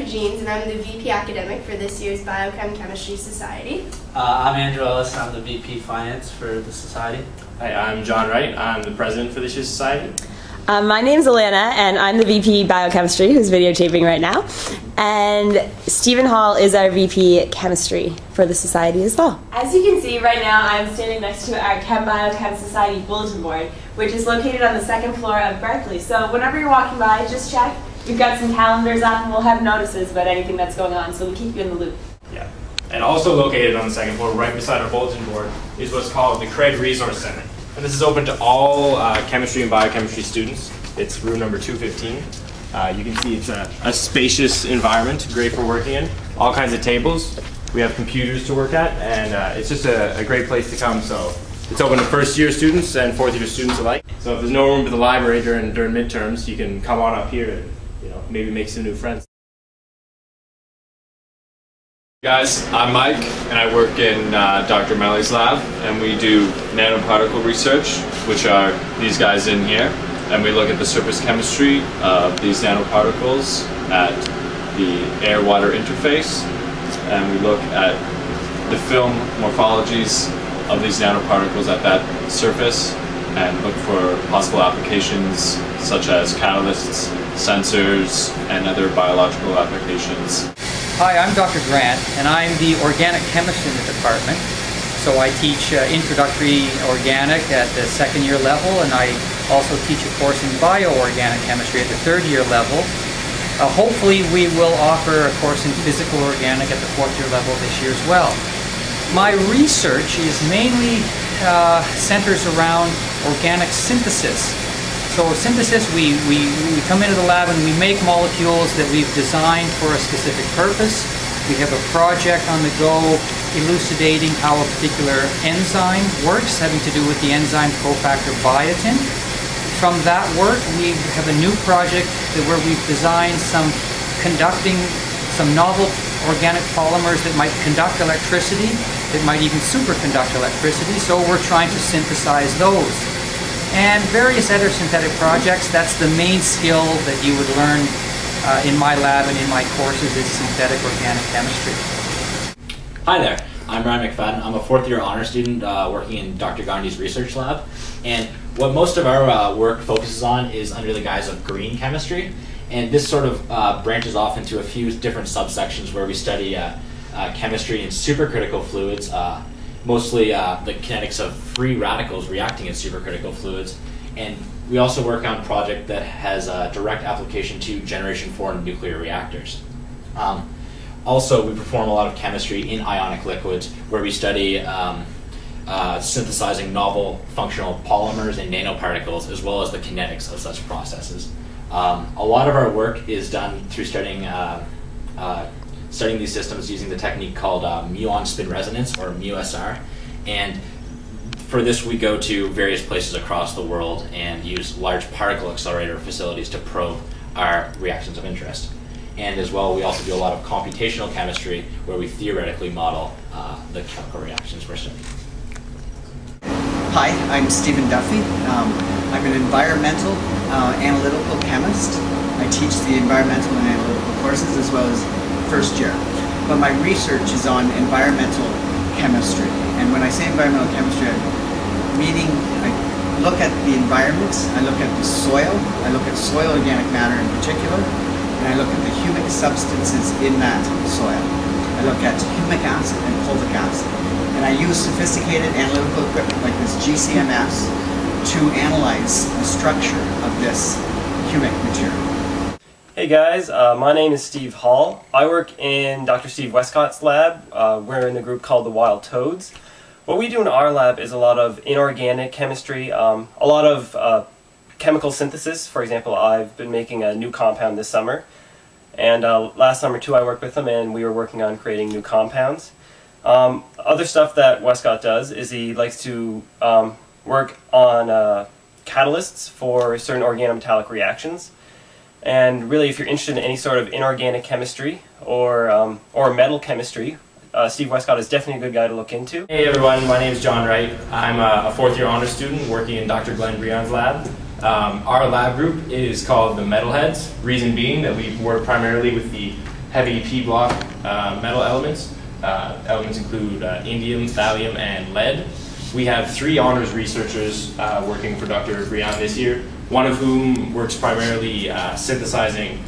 Jeans, and I'm the VP Academic for this year's Biochem Chemistry Society. I'm Andrew Allison. I'm the VP Finance for the Society. Hi, I'm John Wright. I'm the President for this year's Society. My name's Alana, and I'm the VP Biochemistry, who's videotaping right now. And Stephen Hall is our VP Chemistry for the Society as well. As you can see right now, I'm standing next to our Chem Biochem Society bulletin board, which is located on the second floor of Berkeley. So whenever you're walking by, just check. We've got some calendars up, and we'll have notices about anything that's going on, so we'll keep you in the loop. Yeah. And also located on the second floor, right beside our bulletin board, is what's called the Craig Resource Center. And this is open to all chemistry and biochemistry students. It's room number 215. You can see it's a spacious environment, great for working in. All kinds of tables. We have computers to work at, and it's just a great place to come. So it's open to first-year students and fourth-year students alike. So if there's no room for the library during midterms, you can come on up here and maybe make some new friends. Guys, I'm Mike, and I work in Dr. Melly's lab, and we do nanoparticle research, which are these guys in here, and we look at the surface chemistry of these nanoparticles at the air-water interface, and we look at the film morphologies of these nanoparticles at that surface, and look for possible applications such as catalysts, sensors, and other biological applications. Hi, I'm Dr. Grant, and I'm the organic chemist in the department. So I teach introductory organic at the second-year level, and I also teach a course in bioorganic chemistry at the third-year level. Hopefully we will offer a course in physical organic at the fourth-year level this year as well. My research is mainly centers around organic synthesis. So synthesis, we come into the lab and we make molecules that we've designed for a specific purpose. We have a project on the go elucidating how a particular enzyme works, having to do with the enzyme cofactor biotin. From that work, we have a new project where we've designed some novel organic polymers that might conduct electricity, that might even superconduct electricity, so we're trying to synthesize those. And various other synthetic projects. That's the main skill that you would learn in my lab and in my courses is synthetic organic chemistry. Hi there, I'm Ryan McFadden. I'm a fourth-year honor student working in Dr. Gandhi's research lab. And what most of our work focuses on is under the guise of green chemistry. And this sort of branches off into a few different subsections where we study chemistry in supercritical fluids, mostly the kinetics of free radicals reacting in supercritical fluids. And we also work on a project that has a direct application to Generation 4 nuclear reactors. Also, we perform a lot of chemistry in ionic liquids, where we study synthesizing novel functional polymers and nanoparticles, as well as the kinetics of such processes. A lot of our work is done through studying these systems using the technique called muon spin resonance, or MuSR. And for this, we go to various places across the world and use large particle accelerator facilities to probe our reactions of interest. And as well, we also do a lot of computational chemistry, where we theoretically model the chemical reactions we're studying. Hi, I'm Stephen Duffy. I'm an environmental analytical chemist. I teach the environmental and analytical courses as well as first year. But my research is on environmental chemistry. And when I say environmental chemistry, I look at the environment, I look at the soil, I look at soil organic matter in particular, and I look at the humic substances in that soil. I look at humic acid and fulvic acid. And I use sophisticated analytical equipment like this GCMS to analyze the structure of this humic material. Hey guys, my name is Steve Hall. I work in Dr. Steve Westcott's lab. We're in the group called the Wild Toads. What we do in our lab is a lot of inorganic chemistry, a lot of chemical synthesis. For example, I've been making a new compound this summer. And last summer too I worked with him and we were working on creating new compounds. Other stuff that Westcott does is he likes to work on catalysts for certain organometallic reactions. And really, if you're interested in any sort of inorganic chemistry or metal chemistry, Steve Westcott is definitely a good guy to look into. Hey everyone, my name is John Wright. I'm a fourth-year honor student working in Dr. Glenn Breon's lab. Our lab group is called the Metalheads, reason being that we work primarily with the heavy P block metal elements. Elements include indium, thallium, and lead. We have 3 honors researchers working for Dr. Briand this year, one of whom works primarily synthesizing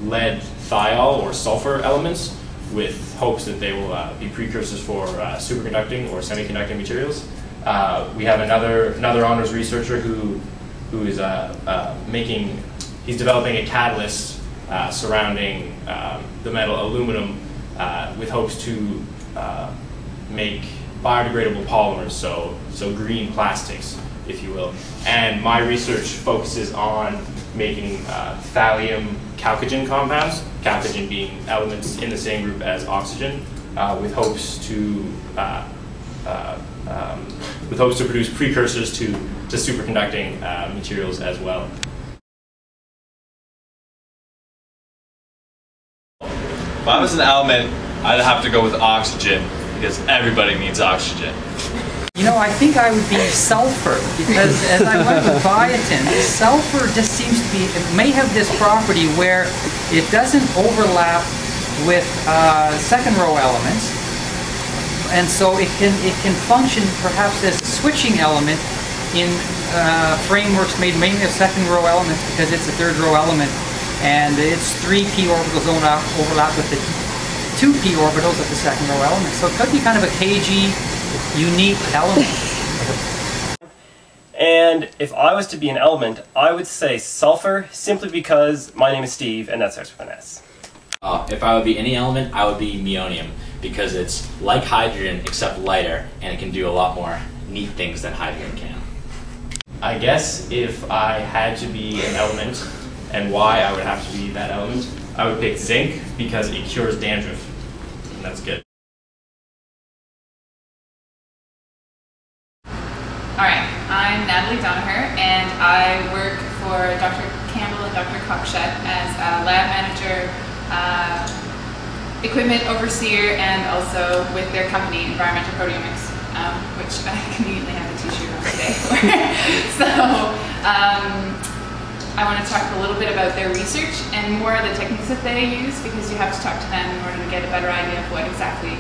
lead thiol or sulfur elements with hopes that they will be precursors for superconducting or semiconducting materials. We have another honors researcher who is he's developing a catalyst surrounding the metal aluminum with hopes to make biodegradable polymers, so green plastics, if you will. And my research focuses on making thallium chalcogen compounds, chalcogen being elements in the same group as oxygen, with hopes to produce precursors to superconducting materials as well. If I was an element, I'd have to go with oxygen because everybody needs oxygen. You know, I think I would be sulfur, because as I went with biotin, sulfur just seems to be, it may have this property where it doesn't overlap with second row elements, and so it can function perhaps as a switching element in frameworks made mainly of second row elements, because it's a third row element, and its 3 p orbitals overlap with the 2 p orbitals of the second row element. So it could be kind of a cagey, unique element. And if I was to be an element, I would say sulfur, simply because my name is Steve, and that starts with an S. If I would be any element, I would be neonium, because it's like hydrogen except lighter, and it can do a lot more neat things than hydrogen can. I guess if I had to be an element, and why I would have to be that element, I would pick zinc because it cures dandruff, and that's good. Alright, I'm Natalie Donaher, and I work for Dr. Campbell and Dr. Cockshut as a lab manager, equipment overseer, and also with their company, Environmental Proteomics, which I conveniently have a t-shirt on today for. So, I want to talk a little bit about their research and more of the techniques that they use, because you have to talk to them in order to get a better idea of what exactly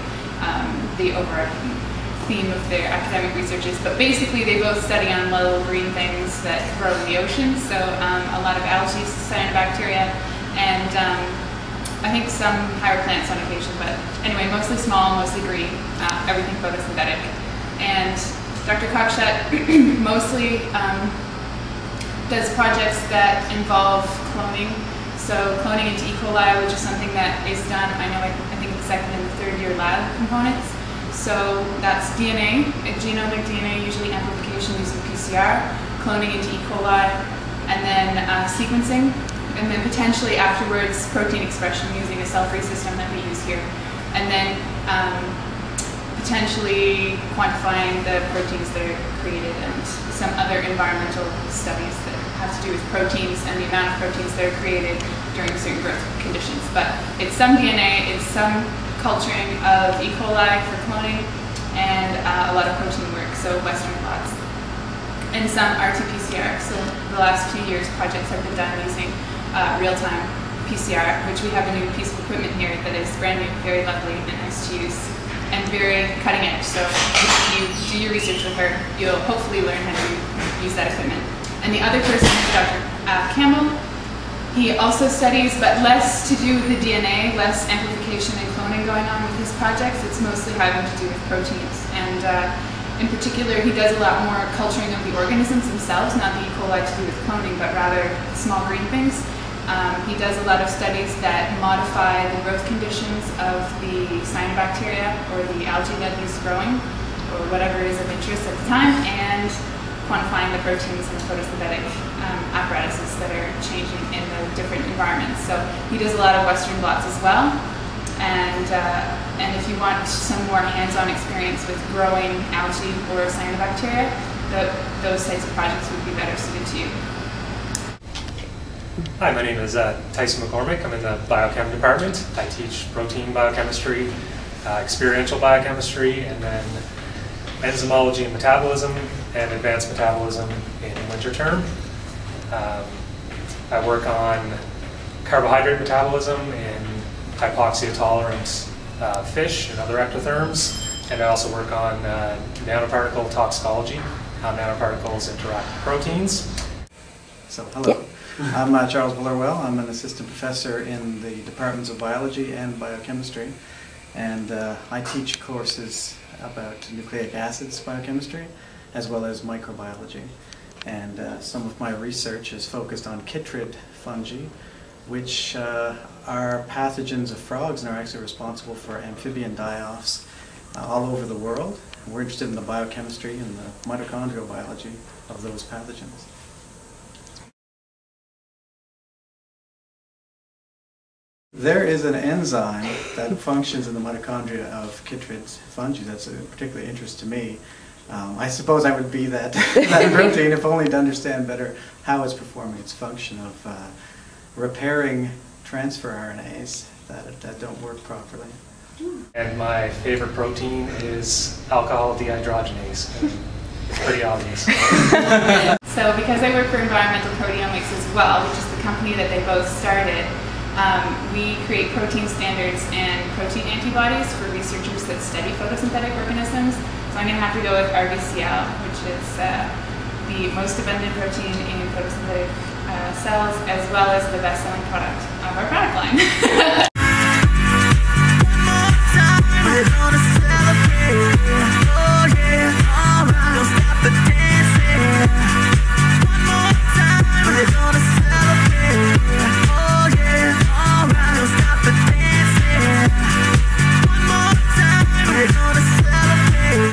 the overarching theme of their academic research is. But basically they both study on little green things that grow in the ocean, so a lot of algae, cyanobacteria, and I think some higher plants on occasion, but anyway, mostly small, mostly green, everything photosynthetic. And Dr. Cockshut mostly does projects that involve cloning. So cloning into E. coli, which is something that is done, I think it's second and third year lab components. So that's DNA, genomic DNA, usually amplification using PCR, cloning into E. coli, and then sequencing, and then potentially afterwards protein expression using a cell-free system that we use here. And then potentially quantifying the proteins that are created, and some other environmental studies that have to do with proteins and the amount of proteins that are created during certain growth conditions. But it's some DNA, it's some culturing of E. coli for cloning, and a lot of protein work, so Western blots. And some RT-PCR, so the last few years projects have been done using real-time PCR, which we have a new piece of equipment here that is brand new, very lovely, and nice to use, and very cutting edge. So if you do your research with her, you'll hopefully learn how to use that equipment. And the other person is Dr. Campbell. He also studies, but less to do with the DNA, less amplification and cloning going on with his projects. It's mostly having to do with proteins. And in particular, he does a lot more culturing of the organisms themselves, not the E. coli to do with cloning, but rather small green things. He does a lot of studies that modify the growth conditions of the cyanobacteria or the algae that he's growing, or whatever is of interest at the time, and quantifying the proteins and photosynthetic apparatuses that are changing in the different environments. So he does a lot of Western blots as well. And if you want some more hands-on experience with growing algae or cyanobacteria, those types of projects would be better suited to you. Hi, my name is Tyson McCormick. I'm in the biochem department. I teach protein biochemistry, experiential biochemistry, and then enzymology and metabolism, and advanced metabolism in winter term. I work on carbohydrate metabolism in hypoxia-tolerant fish and other ectotherms. And I also work on nanoparticle toxicology, how nanoparticles interact with proteins. So, hello. I'm Charles Bullerwell. I'm an assistant professor in the departments of biology and biochemistry. And I teach courses about nucleic acids biochemistry as well as microbiology. And some of my research is focused on chytrid fungi, which are pathogens of frogs and are actually responsible for amphibian die-offs all over the world. We're interested in the biochemistry and the mitochondrial biology of those pathogens. There is an enzyme that functions in the mitochondria of chytrid fungi that's of particular interest to me. I suppose I would be that, that protein if only to understand better how it's performing its function of repairing transfer RNAs that don't work properly. And my favorite protein is alcohol dehydrogenase. It's pretty obvious. So because I work for Environmental Proteomics as well, which is the company that they both started, we create protein standards and protein antibodies for researchers that study photosynthetic organisms. So I'm going to have to go with RBCL, which is the most abundant protein in photosynthetic cells, as well as the best-selling product of our product line.